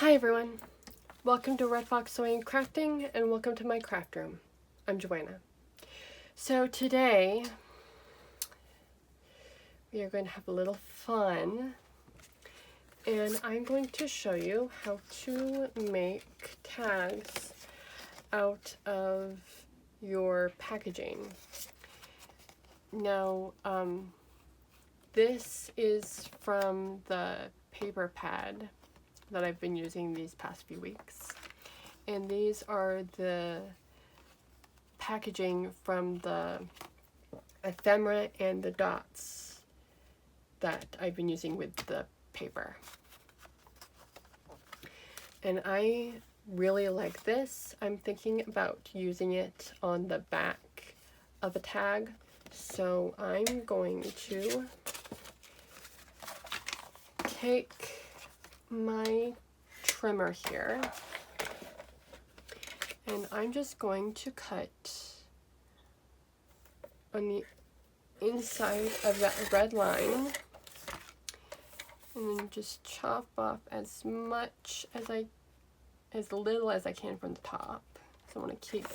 Hi everyone, welcome to Red Fox Sewing and Crafting, and welcome to my craft room. I'm Joanna. So today we are going to have a little fun, and I'm going to show you how to make tags out of your packaging. Now, this is from the paper pad that I've been using these past few weeks. And these are the packaging from the ephemera and the dots that I've been using with the paper. And I really like this. I'm thinking about using it on the back of a tag. So I'm going to take my trimmer here, and I'm just going to cut on the inside of that red line, and then just chop off as little as I can from the top. So I want to keep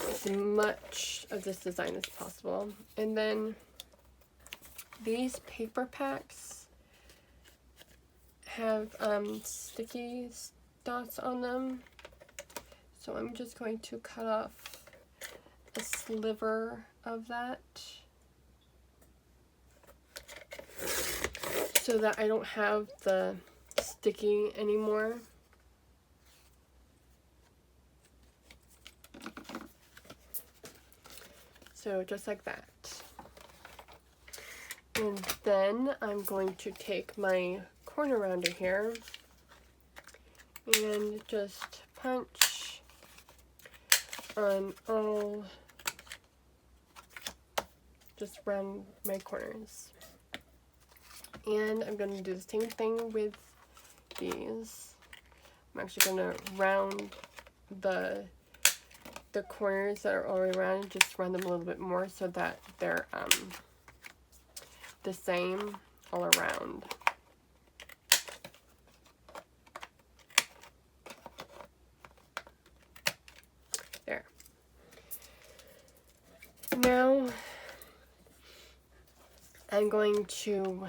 as much of this design as possible. And then these paper packs have sticky dots on them, so I'm just going to cut off a sliver of that so that I don't have the sticky anymore. So just like that. And then I'm going to take my corner rounder here and just punch on all, just around my corners. And I'm going to do the same thing with these. I'm actually going to round the corners that are already rounded, just round them a little bit more so that they're the same all around. There. Now I'm going to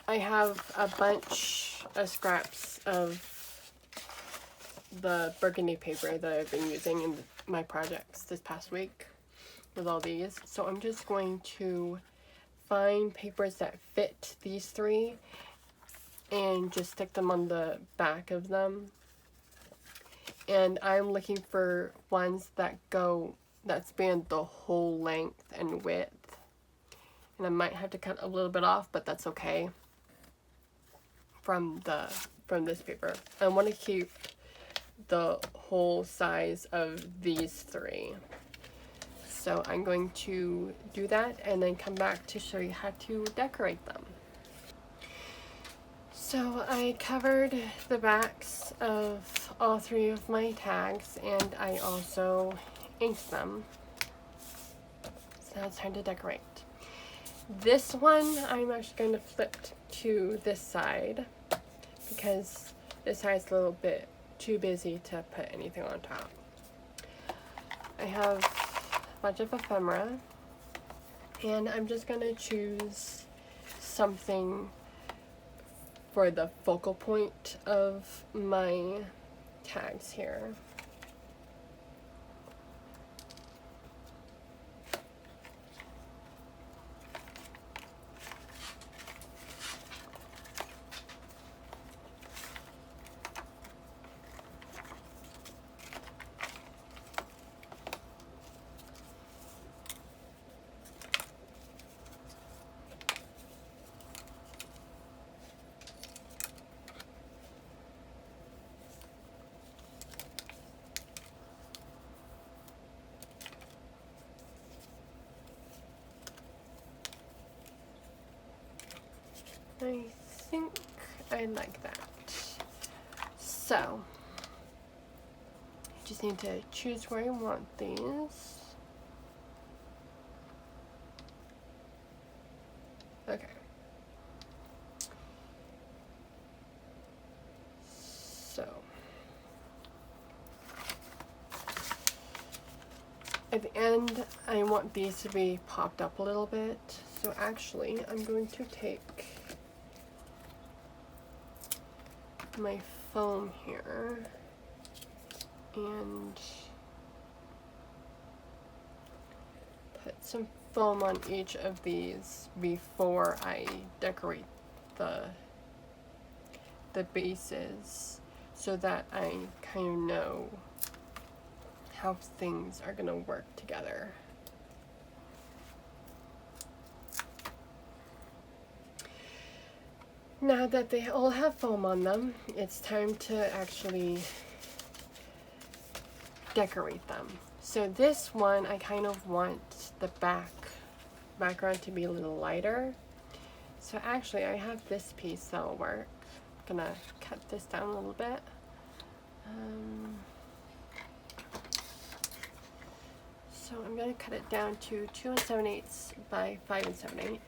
I have a bunch of scraps of the burgundy paper that I've been using in my projects this past week with all these. So I'm just going to find papers that fit these three and just stick them on the back of them. And I'm looking for ones that span the whole length and width. And I might have to cut a little bit off, but that's okay from this paper. I want to keep the whole size of these three. So I'm going to do that and then come back to show you how to decorate them. So I covered the backs of all three of my tags, and I also inked them. So now it's time to decorate. This one I'm actually going to flip to this side because this side's a little bit too busy to put anything on top. I have a bunch of ephemera, and I'm just going to choose something for the focal point of my tags here. I think I like that. So, I just need to choose where I want these. Okay. at the end, I want these to be popped up a little bit. So actually, I'm going to take my foam here and put some foam on each of these before I decorate the bases, so that I kind of know how things are going to work together. Now that they all have foam on them, it's time to actually decorate them. So this one, I kind of want the background to be a little lighter. So actually, I have this piece that'll work. I'm gonna cut this down a little bit. So I'm gonna cut it down to 2 7/8 by 5 7/8.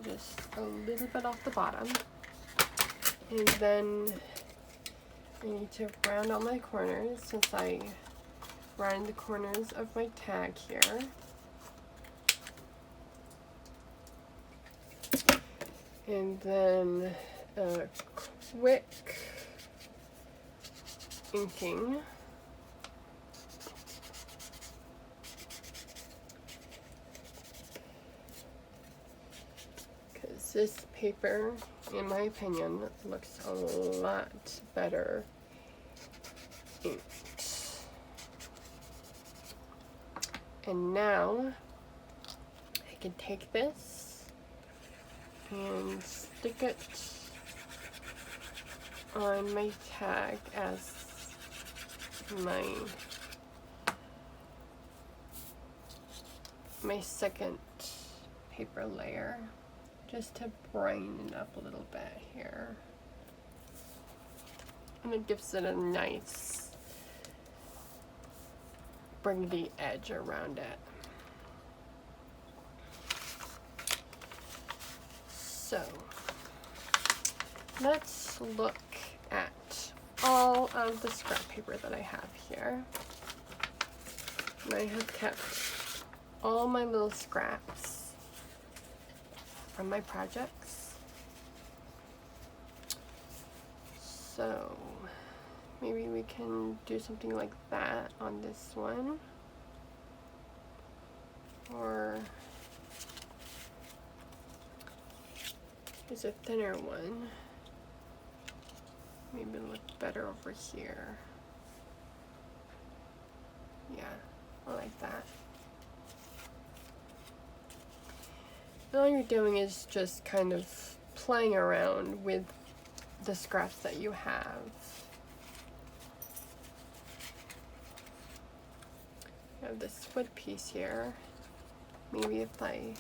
Just a little bit off the bottom, and then I need to round out my corners since I round the corners of my tag here. And then quick inking. Because this paper, in my opinion, looks a lot better inked. And now I can take this and stick it on my tag as my second paper layer, just to brighten it up a little bit here. And it gives it a nice burgundy edge around it. So let's look at all of the scrap paper that I have here. And I have kept all my little scraps from my projects. So maybe we can do something like that on this one. Or there's a thinner one. Maybe it'll look better over here. Yeah, I like that. And all you're doing is just kind of playing around with the scraps that you have. I have this wood piece here. Maybe if I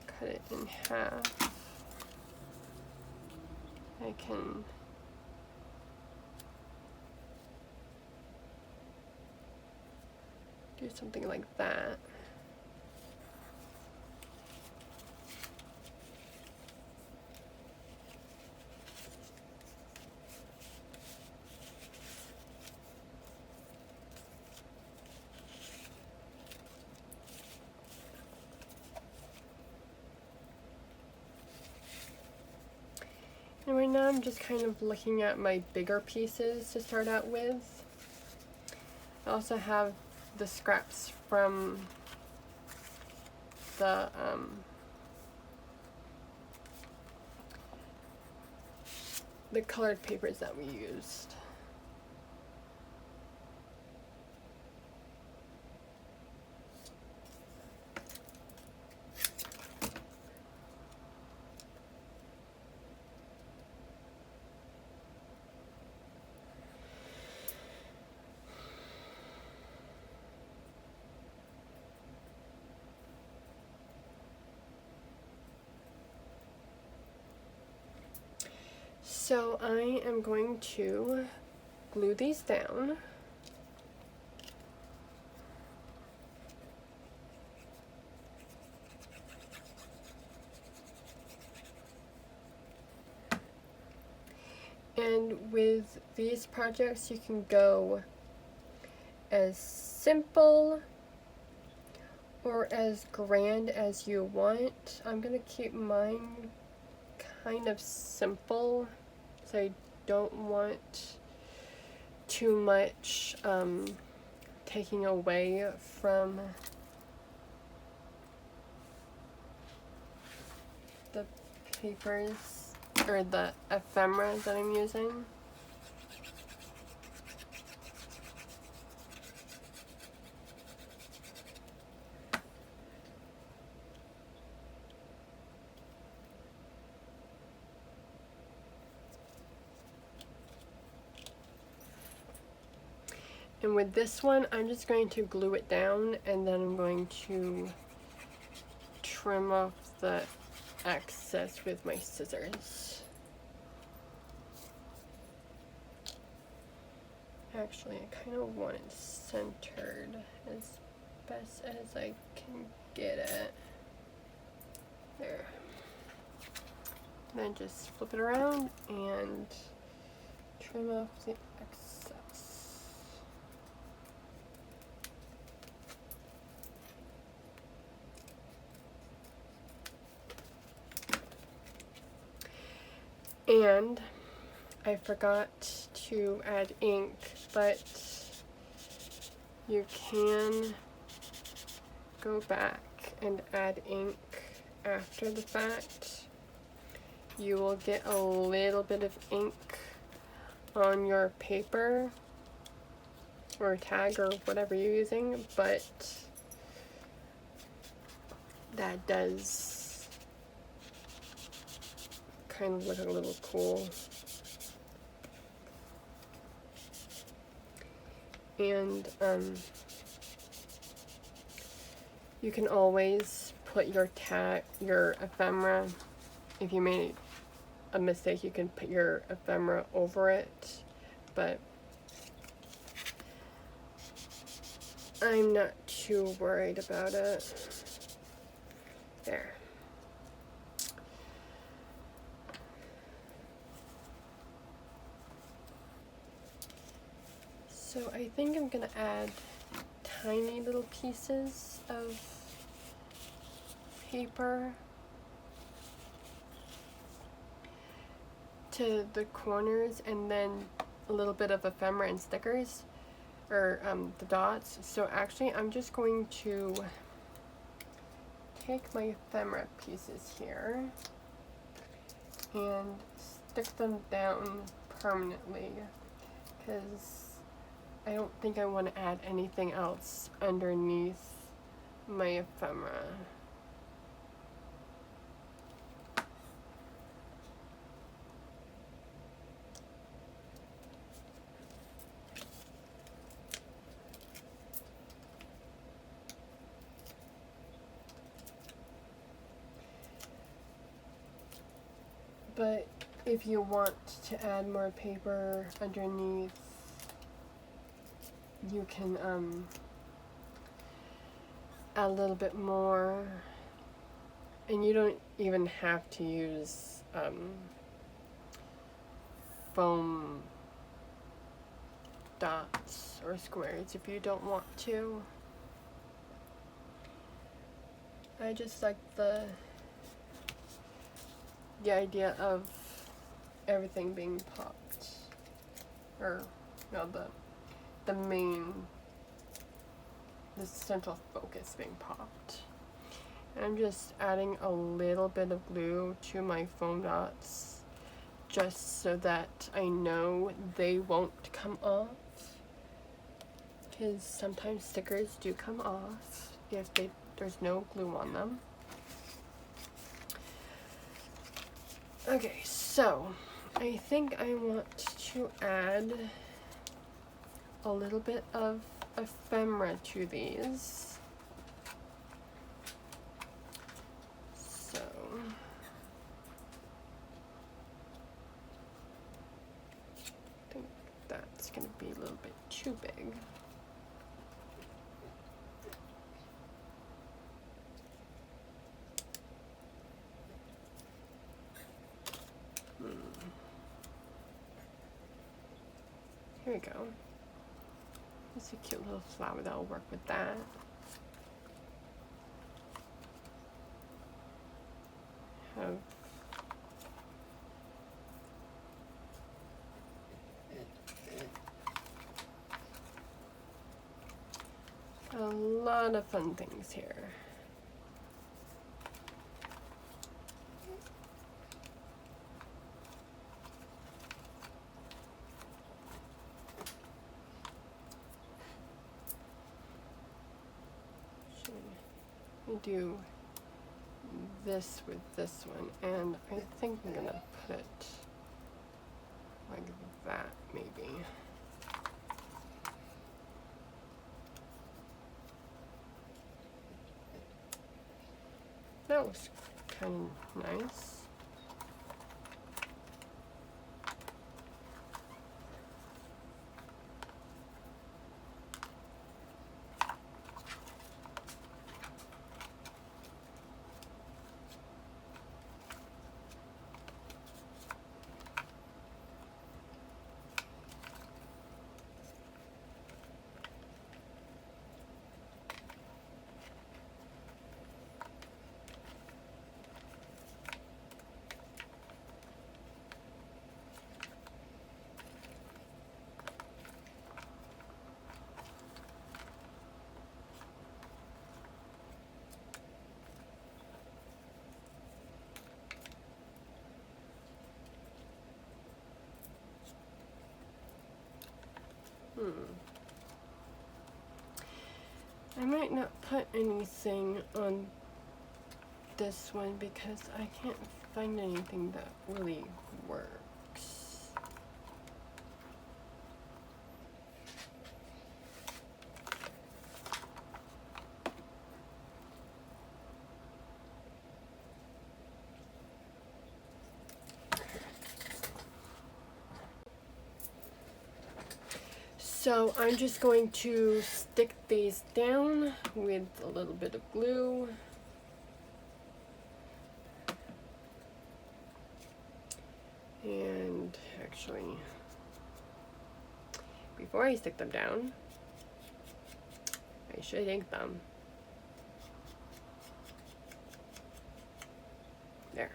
cut it in half, I can do something like that. And right now I'm just kind of looking at my bigger pieces to start out with. I also have the scraps from the colored papers that we used. So I am going to glue these down. And with these projects, you can go as simple or as grand as you want. I'm gonna keep mine kind of simple, so I don't want too much taking away from the papers or the ephemera that I'm using. And with this one, I'm just going to glue it down, and then I'm going to trim off the excess with my scissors. Actually, I kind of want it centered as best as I can get it. There. Then just flip it around and trim off the excess. And I forgot to add ink, but you can go back and add ink after the fact. You will get a little bit of ink on your paper or tag or whatever you're using, but that does kind of look a little cool. And you can always put your ephemera, if you made a mistake, you can put your ephemera over it, but I'm not too worried about it. There. So I think I'm gonna add tiny little pieces of paper to the corners, and then a little bit of ephemera and stickers, or the dots. So actually I'm just going to take my ephemera pieces here and stick them down permanently, because I don't think I want to add anything else underneath my ephemera. But if you want to add more paper underneath, you can add a little bit more, and you don't even have to use foam dots or squares if you don't want to. I just like the idea of everything being popped, or no, the central focus being popped. And I'm just adding a little bit of glue to my foam dots, just so that I know they won't come off, because sometimes stickers do come off if there's no glue on them. Okay, so I think I want to add a little bit of ephemera to these. So I think that's going to be a little bit too big. Here we go. It's a cute little flower that'll work with that. Have a lot of fun things here. We do this with this one, and I think I'm gonna put it like that, maybe. That was kind of nice. I might not put anything on this one because I can't find anything that really works. So I'm just going to stick these down with a little bit of glue. And actually, before I stick them down, I should ink them. There.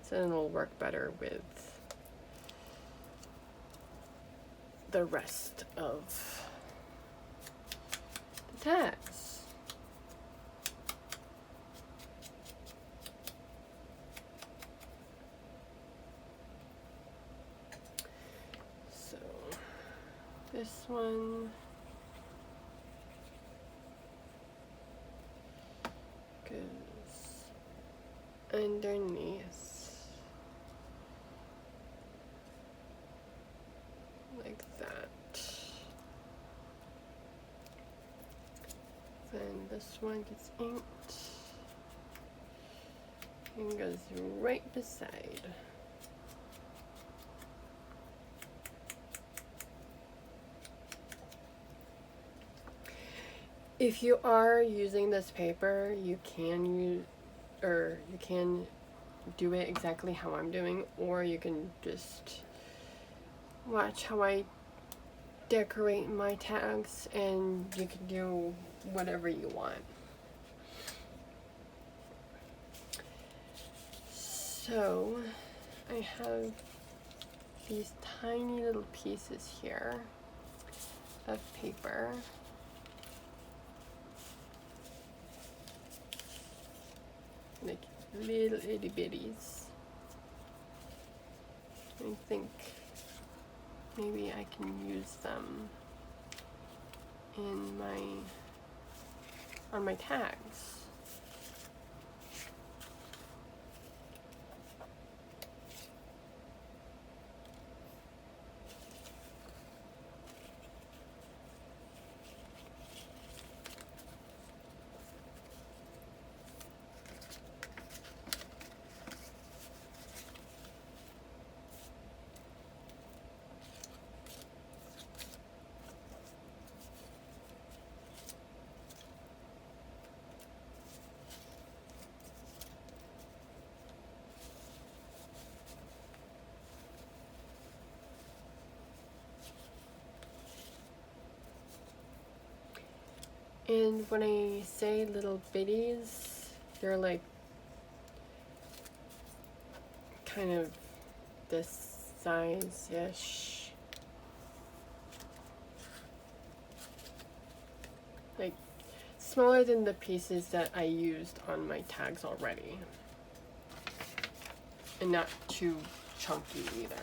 So then it'll work better with the rest of the tags. So this one goes underneath like that. Then this one gets inked and goes right beside. If you are using this paper, you can use, or you can do it exactly how I'm doing, or you can just watch how I decorate my tags and you can do whatever you want. So I have these tiny little pieces here of paper. Like little itty bitties. I think maybe I can use them in on my tags. And when I say little bitties, they're like kind of this size-ish. Like smaller than the pieces that I used on my tags already. And not too chunky either.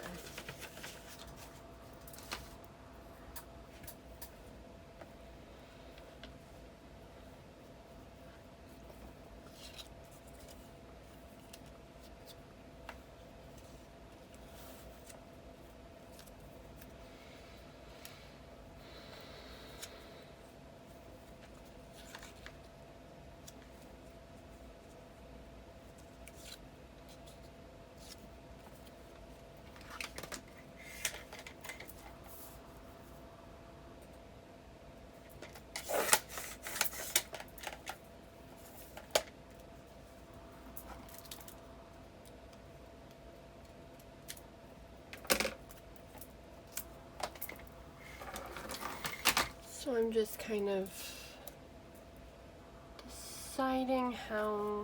So I'm just kind of deciding how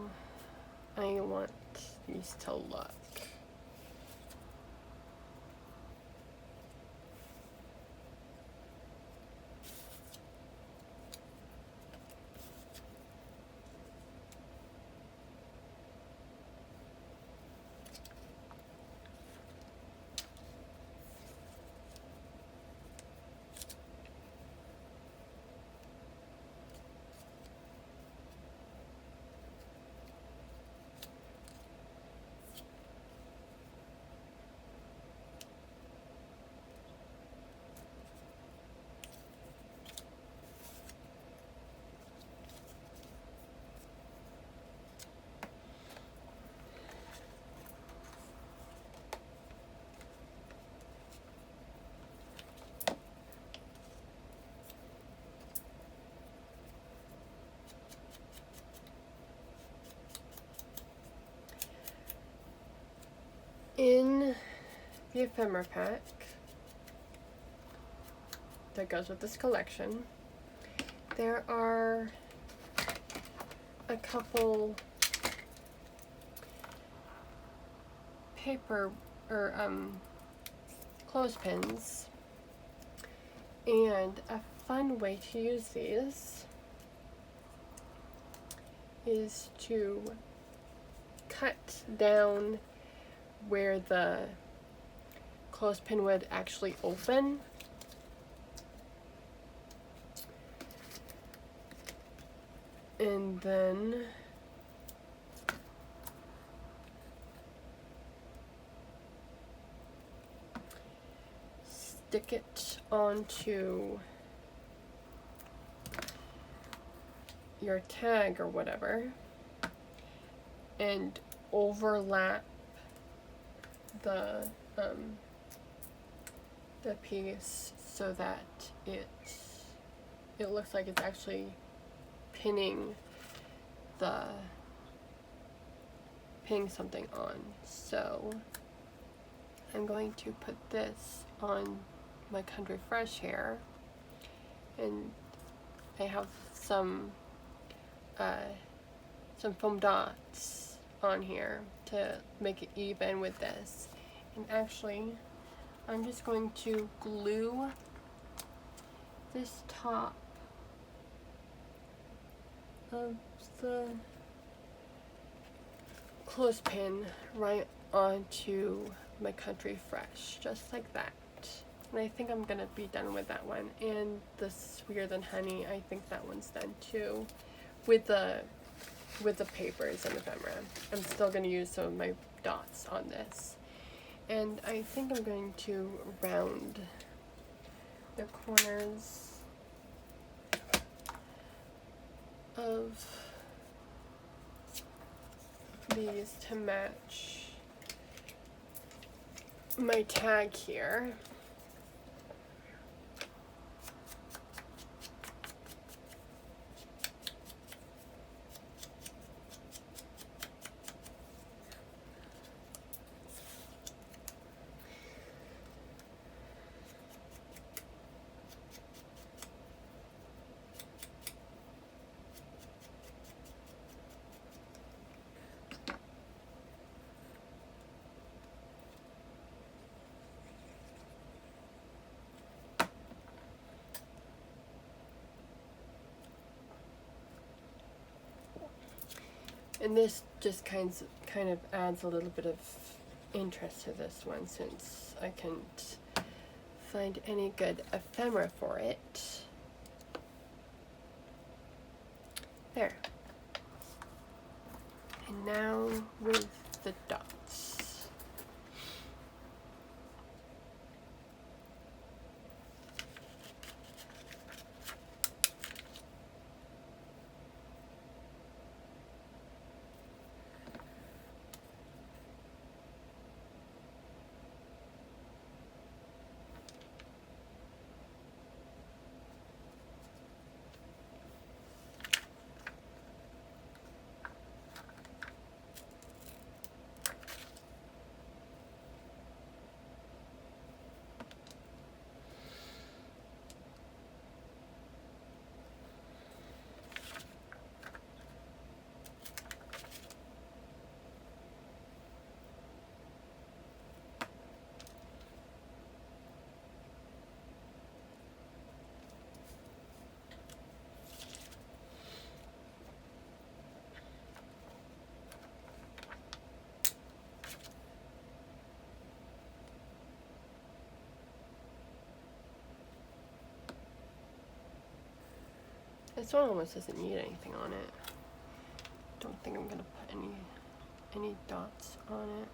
I want these to look. In the ephemera pack that goes with this collection, there are a couple paper or clothespins, and a fun way to use these is to cut down where the clothespin would actually open. And then stick it onto your tag or whatever and overlap the piece so that it looks like it's actually pinning something on. So I'm going to put this on my Country Fresh hair, and I have some foam dots on here to make it even with this. And actually, I'm just going to glue this top of the clothespin right onto my Country Fresh, just like that. And I think I'm gonna be done with that one. And the Sweeter Than Honey, I think that one's done too, with the papers and ephemera. I'm still gonna use some of my dots on this. And I think I'm going to round the corners of these to match my tag here. And this just kind of adds a little bit of interest to this one, since I can't find any good ephemera for it. There. And now with the dots. This one almost doesn't need anything on it. Don't think I'm gonna put any dots on it.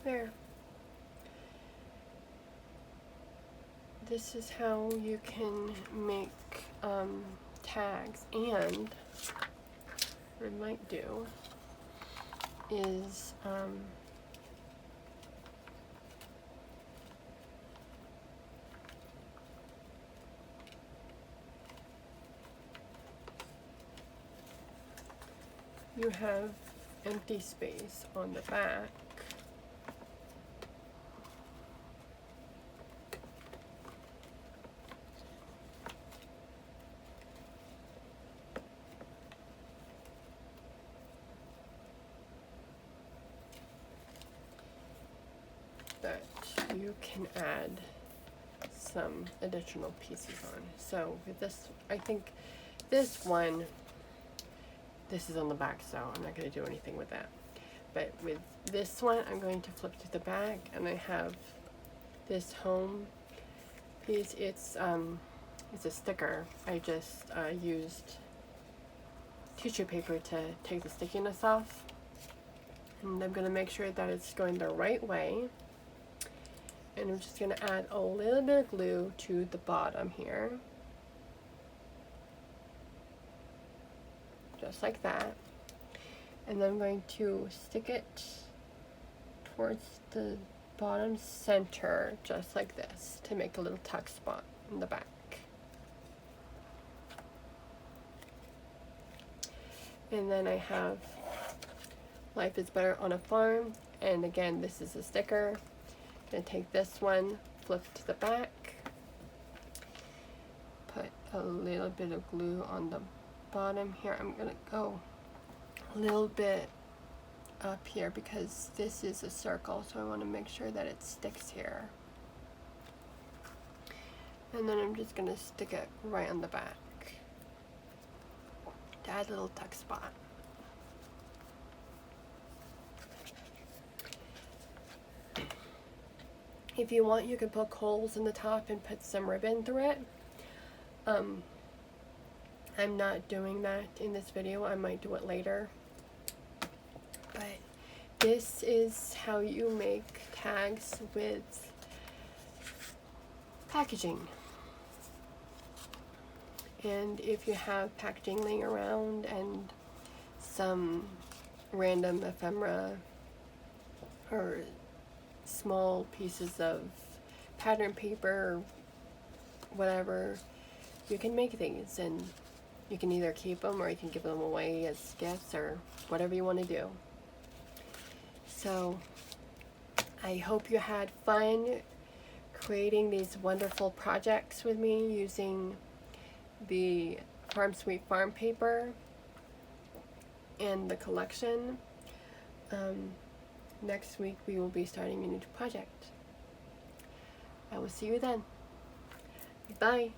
There. This is how you can make tags, and what I might do is you have empty space on the back. That you can add some additional pieces on. So with this, I think this one, this is on the back, so I'm not going to do anything with that. But with this one, I'm going to flip to the back, and I have this home piece. It's a sticker. I just used tissue paper to take the stickiness off, and I'm going to make sure that it's going the right way. And I'm just going to add a little bit of glue to the bottom here. Just like that. And then I'm going to stick it towards the bottom center, just like this, to make a little tuck spot in the back. And then I have Life is Better on a Farm. And again, this is a sticker. I'm going to take this one, flip to the back, put a little bit of glue on the bottom here. I'm going to go a little bit up here because this is a circle, so I want to make sure that it sticks here. And then I'm just going to stick it right on the back to add a little tuck spot. If you want, you can poke holes in the top and put some ribbon through it. I'm not doing that in this video. I might do it later. But this is how you make tags with packaging. And if you have packaging laying around and some random ephemera or small pieces of pattern paper or whatever, you can make these, and you can either keep them or you can give them away as gifts or whatever you want to do. So I hope you had fun creating these wonderful projects with me using the Farm Sweet Farm paper and the collection. Next week we will be starting a new project. I will see you then. Bye.